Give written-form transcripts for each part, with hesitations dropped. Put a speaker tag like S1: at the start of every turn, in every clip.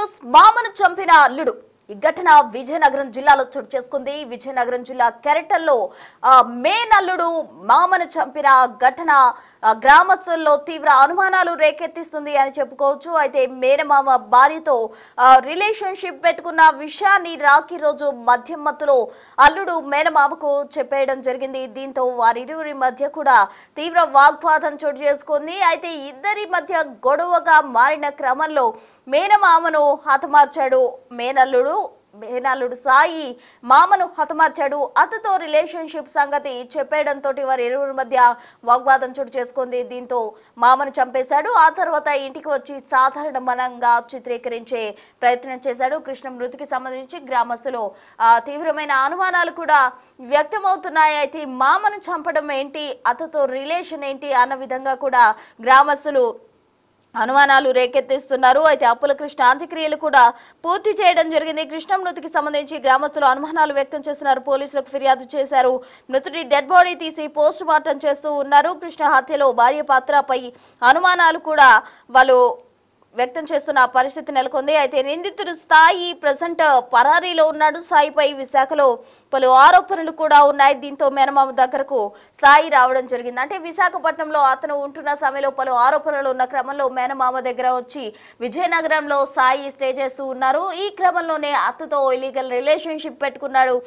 S1: News మామను చంపిన అల్లుడు. ఈ ఘటన విజయనగరం జిల్లాలో చోటు చేసుకుంది. విజయనగరం జిల్లా కెరటల్లో మేనల్లుడు మామను చంపిన ఘటన గ్రామస్తుల్లో తీవ్ర అనుమానాలు రేకెత్తిస్తుంది అని చెప్పుకోవచ్చు. అయితే మేనమామ భార్యతో రిలేషన్షిప్ పెట్టుకున్న విషయాన్ని రాఖీ రోజు మద్యం మత్తులో అల్లుడు మేనమామకు చెప్పేయడం జరిగింది. దీంతో వారిరువురి మధ్య కూడా తీవ్ర వాగ్వాదం చోటు చేసుకుంది. అయితే ఇద్దరి మధ్య గొడవగా మారిన క్రమంలో మేనమామను హతమార్చాడు మేనల్లుడు సాయి మామను హతమార్చాడు. అతతో రిలేషన్షిప్ సంగతి చెప్పేయడంతో వారి ఇరువురి మధ్య వాగ్వాదం చోటు చేసుకుంది. దీంతో మామను చంపేశాడు. ఆ తర్వాత ఇంటికి వచ్చి సాధారణంగా చిత్రీకరించే ప్రయత్నం చేశాడు. కృష్ణ మృతికి సంబంధించి గ్రామస్తులు తీవ్రమైన అనుమానాలు కూడా వ్యక్తమవుతున్నాయి. అయితే మామను చంపడం ఏంటి, అతతో రిలేషన్ ఏంటి అన్న విధంగా కూడా గ్రామస్తులు అనుమానాలు రేకెత్తిస్తున్నారు. అయితే అప్పుల కృష్ణ అంత్యక్రియలు కూడా పూర్తి చేయడం జరిగింది. కృష్ణ మృతికి సంబంధించి గ్రామస్తులు అనుమానాలు వ్యక్తం చేస్తున్నారు. పోలీసులకు ఫిర్యాదు చేశారు. మృతుడి డెడ్ బాడీ తీసి పోస్ట్ మార్టం చేస్తూ ఉన్నారు. కృష్ణ హత్యలో భార్య పాత్రపై అనుమానాలు కూడా వాళ్ళు వ్యక్తం చేస్తున్న పరిస్థితి నెలకొంది. అయితే నిందితుడు సాయి ప్రజెంట్ పరారీలో ఉన్నాడు. సాయిపై విశాఖలో పలు ఆరోపణలు కూడా ఉన్నాయి. దీంతో మేనమామ దగ్గరకు సాయి రావడం జరిగింది. అంటే విశాఖపట్నంలో అతను ఉంటున్న సమయంలో పలు ఆరోపణలు ఉన్న క్రమంలో మేనమామ దగ్గర వచ్చి విజయనగరంలో సాయి స్టే చేస్తూ ఉన్నారు. ఈ క్రమంలోనే అతతో ఇలీగల్ రిలేషన్షిప్ పెట్టుకున్నాడు.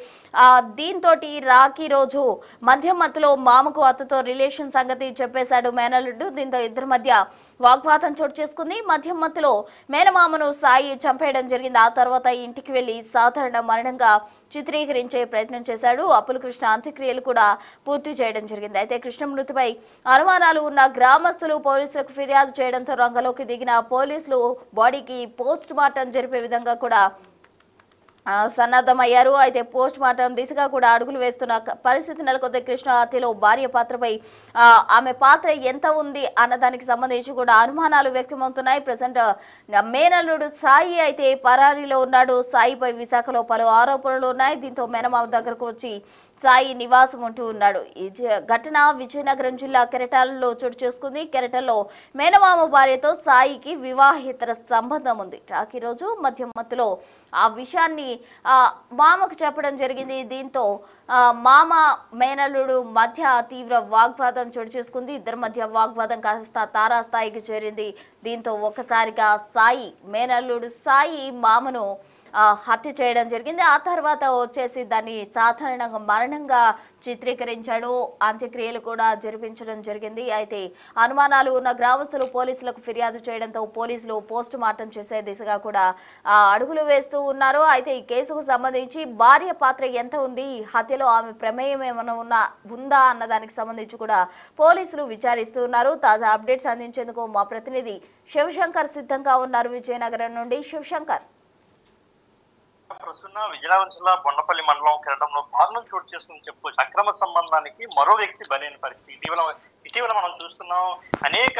S1: దీంతో రాఖీ రోజు మద్యం మత్తులో మామకు అతతో రిలేషన్ సంగతి చెప్పేశాడు మేనల్లుడు. దీంతో ఇద్దరి మధ్య వాగ్వాదం చోటు చేసుకుంది. మద్యం మత్తులో మేనమామను సాయి చంపేయడం జరిగింది. ఆ తర్వాత ఇంటికి వెళ్లి సాధారణ మరణంగా చిత్రీకరించే ప్రయత్నం చేశాడు. అప్పుల కృష్ణ అంత్యక్రియలు కూడా పూర్తి చేయడం జరిగింది. అయితే కృష్ణ మృతిపై అనుమానాలు ఉన్న గ్రామస్తులు పోలీసులకు ఫిర్యాదు చేయడంతో రంగంలోకి దిగిన పోలీసులు బాడీకి పోస్ట్ మార్టం జరిపే విధంగా కూడా సన్నద్ధమయ్యారు. అయితే పోస్ట్ మార్టం దిశగా కూడా అడుగులు వేస్తున్న పరిస్థితి నెలకొంది. కృష్ణ హత్యలో భార్య పాత్రపై ఆమె పాత్ర ఎంత ఉంది అన్నదానికి సంబంధించి కూడా అనుమానాలు వ్యక్తమవుతున్నాయి. ప్రజెంట్ మేనల్లుడు సాయి అయితే పరారీలో ఉన్నాడు. సాయిపై విశాఖలో పలు ఆరోపణలు ఉన్నాయి. దీంతో మేనమామ దగ్గరకు వచ్చి సాయి నివాసం ఉంటూ ఉన్నాడు. ఈ ఘటన విజయనగరం జిల్లా కెరటాలలో చోటు చేసుకుంది. కెరటల్లో మేనమామ భార్యతో సాయికి వివాహేతర సంబంధం ఉంది. రాఖీ రోజు మద్యం మత్తులో ఆ విషయాన్ని మామకు చెప్పడం జరిగింది. దీంతో మామ మేనల్లుడు మధ్య తీవ్ర వాగ్వాదం చోటు చేసుకుంది. ఇద్దరి మధ్య వాగ్వాదం కాస్త తారాస్థాయికి చేరింది. దీంతో ఒక్కసారిగా మేనల్లుడు సాయి మామను హత్య చేయడం జరిగింది. ఆ తర్వాత వచ్చేసి దాన్ని సాధారణంగా మరణంగా చిత్రీకరించాడు. అంత్యక్రియలు కూడా జరిపించడం జరిగింది. అయితే అనుమానాలు ఉన్న గ్రామస్తులు పోలీసులకు ఫిర్యాదు చేయడంతో పోలీసులు పోస్ట్ మార్టం చేసే దిశగా కూడా అడుగులు వేస్తూ ఉన్నారు. అయితే ఈ కేసుకు సంబంధించి భార్య పాత్ర ఎంత ఉంది, హత్యలో ఆమె ప్రమేయం ఏమైనా ఉందా అన్నదానికి సంబంధించి కూడా పోలీసులు విచారిస్తూ ఉన్నారు. తాజా అప్డేట్స్ అందించేందుకు మా ప్రతినిధి శివశంకర్ సిద్ధంగా ఉన్నారు. విజయనగరం నుండి శివశంకర్.
S2: ప్రస్తుతం విజయనగరం జిల్లా బొండపల్లి మండలం కెరటంలో దారుణం చోటు చేసుకుని చెప్పుకోవచ్చు. అక్రమ సంబంధానికి మరో వ్యక్తి బలైన పరిస్థితి ఇటీవల మనం చూస్తున్నాం. అనేక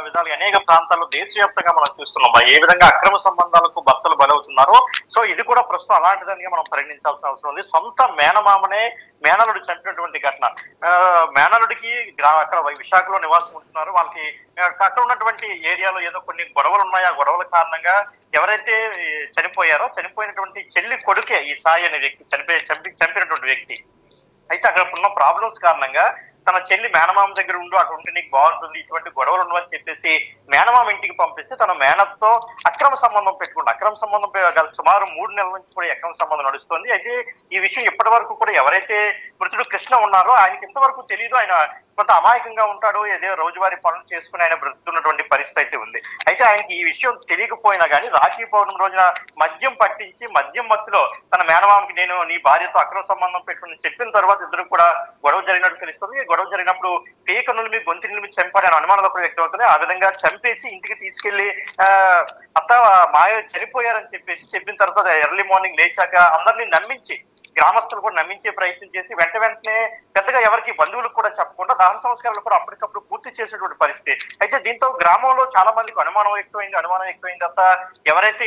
S2: విధాలుగా అనేక ప్రాంతాల్లో దేశవ్యాప్తంగా మనం చూస్తున్నాం ఏ విధంగా అక్రమ సంబంధాలకు భర్తలు బలవుతున్నారో. సో ఇది కూడా ప్రస్తుతం అలాంటిదానిగా మనం పరిగణించాల్సిన అవసరం ఉంది. సొంత మేనమామనే మేనలుడు చంపినటువంటి ఘటన. మేనలుడికి అక్కడ విశాఖలో నివాసం ఉంటున్నారు. వాళ్ళకి అక్కడ ఉన్నటువంటి ఏరియాలో ఏదో కొన్ని గొడవలు ఉన్నాయి. ఆ గొడవల కారణంగా ఎవరైతే చనిపోయినటువంటి చెల్లి కొడుకే ఈ సాయి అనే వ్యక్తి చంపినటువంటి వ్యక్తి. అయితే అక్కడ ఉన్న ప్రాబ్లమ్స్ కారణంగా తన చెల్లి మేనమామ దగ్గర అక్కడ ఉంటే నీకు బాగుంటుంది, ఇటువంటి గొడవలు ఉండవని చెప్పేసి మేనమామ ఇంటికి పంపిస్తే తన మేనతో అక్రమ సంబంధం పెట్టుకుంటే అక్రమ సంబంధం సుమారు 3 నెలల నుంచి కూడా అక్రమ సంబంధం నడుస్తుంది. అయితే ఈ విషయం ఇప్పటి వరకు కూడా ఎవరైతే మృతుడు కృష్ణ ఉన్నారో ఆయనకి ఇంతవరకు తెలియదు. ఆయన కొంత అమాయకంగా ఉంటాడు. ఏదో రోజువారీ పనులు చేసుకుని ఆయన బ్రతుకుతున్నటువంటి పరిస్థితి అయితే ఉంది. అయితే ఆయనకి ఈ విషయం తెలియకపోయినా కానీ రాఖీ పౌర్ణమి రోజున మద్యం పట్టించి మద్యం మత్తులో తన మేనమామకి నేను నీ భార్యతో అక్రమ సంబంధం పెట్టుకుని చెప్పిన తర్వాత ఇద్దరు కూడా గొడవ జరిగినట్టు తెలుస్తుంది. గొడవ జరిగినప్పుడు పేకనులు మీ గొంతుని మీ చంపాడని అనుమానాలు కూడా వ్యక్తం అవుతుంది. ఆ విధంగా చంపేసి ఇంటికి తీసుకెళ్లి అత్త మాయ చనిపోయారని చెప్పిన తర్వాత ఎర్లీ మార్నింగ్ లేచాక అందరినీ నమ్మించి గ్రామస్తులు కూడా నమ్మించే ప్రయత్నం చేసి వెంటనే పెద్దగా ఎవరికి బంధువులకు కూడా చెప్పకుండా దహన సంస్కారాలు కూడా అప్పటికప్పుడు పూర్తి చేసేటువంటి పరిస్థితి. అయితే దీంతో గ్రామంలో చాలా మందికి అనుమానం వ్యక్తమైంది. తర్వాత ఎవరైతే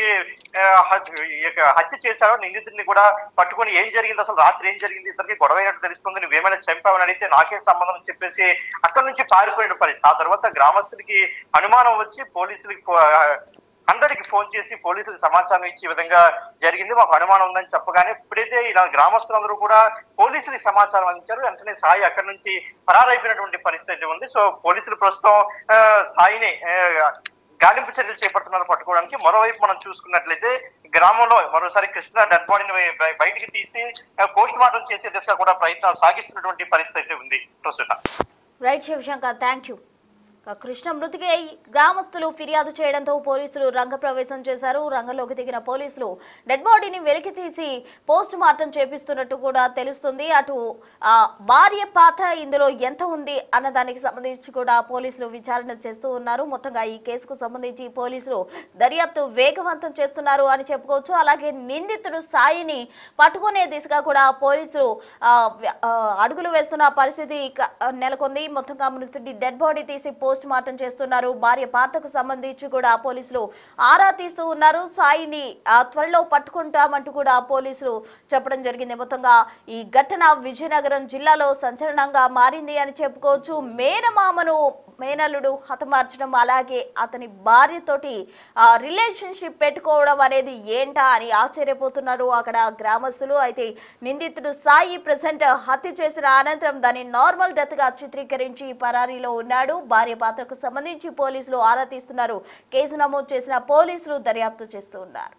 S2: హత్య చేశారో నిందితుడిని కూడా పట్టుకొని ఏం జరిగింది, అసలు రాత్రి ఏం జరిగింది, ఇద్దరికి గొడవ అయినట్టు తెలుస్తుంది, నువ్వేమైనా చంపావని అడిగితే నాకేం సంబంధం అని చెప్పేసి అక్కడి నుంచి పారిపోయిన పరిస్థితి. ఆ తర్వాత గ్రామస్తులకి అనుమానం వచ్చి పోలీసులకి అందరికి ఫోన్ చేసి పోలీసులకు సమాచారం ఇచ్చే విధంగా జరిగింది. మాకు అనుమానం ఉందని చెప్పగానే ఇప్పుడైతే ఇలా గ్రామస్తులందరూ కూడా పోలీసులకు సమాచారం అందించారు. వెంటనే సాయి అక్కడి నుంచి పరారైపోయినటువంటి పరిస్థితి ఉంది. సో పోలీసులు ప్రస్తుతం సాయిని గాలింపు చర్యలు చేపడుతున్నారు పట్టుకోవడానికి. మరోవైపు మనం చూసుకున్నట్లయితే గ్రామంలో మరోసారి కృష్ణ డెడ్ బాడీని బయటికి తీసి పోస్ట్ మార్టం చేసే దిశగా కూడా ప్రయత్నాలు సాగిస్తున్నటువంటి పరిస్థితి ఉంది.
S1: Right Shivashankar, thank you. Krishna మృతికి గ్రామస్తులు ఫిర్యాదు చేయడంతో పోలీసులు రంగప్రవేశం చేశారు. రంగంలోకి దిగిన పోలీసులు డెడ్ బాడీని వెలికి తీసి పోస్ట్ మార్టం చేపిస్తున్నట్టు కూడా తెలుస్తుంది. అటు భార్య పాత్ర ఇందులో ఎంత ఉంది అన్న దానికి సంబంధించి కూడా పోలీసులు విచారణ చేస్తూ ఉన్నారు. మొత్తంగా ఈ కేసుకు సంబంధించి పోలీసులు దర్యాప్తు వేగవంతం చేస్తున్నారు అని చెప్పుకోవచ్చు. అలాగే నిందితుడు సాయిని పట్టుకునే దిశగా కూడా పోలీసులు అడుగులు వేస్తున్న పరిస్థితి నెలకొంది. మొత్తంగా మృతుడి డెడ్ బాడీ తీసి పోస్ట్ మార్టం చేస్తున్నారు. భార్య పాత్రకు సంబంధించి కూడా పోలీసులు ఆరా తీస్తూ ఉన్నారు. సాయిని త్వరలో పట్టుకుంటామంటూ కూడా పోలీసులు చెప్పడం జరిగింది. మొత్తంగా ఈ ఘటన విజయనగరం జిల్లాలో సంచలనంగా మారింది అని చెప్పుకోవచ్చు. మేనల్లుడు హతమార్చడం, అలాగే అతని భార్యతోటి రిలేషన్షిప్ పెట్టుకోవడం అనేది ఏంటా అని ఆశ్చర్యపోతున్నారు అక్కడ గ్రామస్తులు. అయితే నిందితుడు సాయి ప్రెసెంట్ హత్య చేసిన అనంతరం దాన్ని నార్మల్ డెత్ గా చిత్రీకరించి పరారీలో ఉన్నాడు. భార్య పాత్రకు సంబంధించి పోలీసులు ఆరా తీస్తున్నారు. కేసు నమోదు చేసిన పోలీసులు దర్యాప్తు చేస్తూ ఉన్నారు.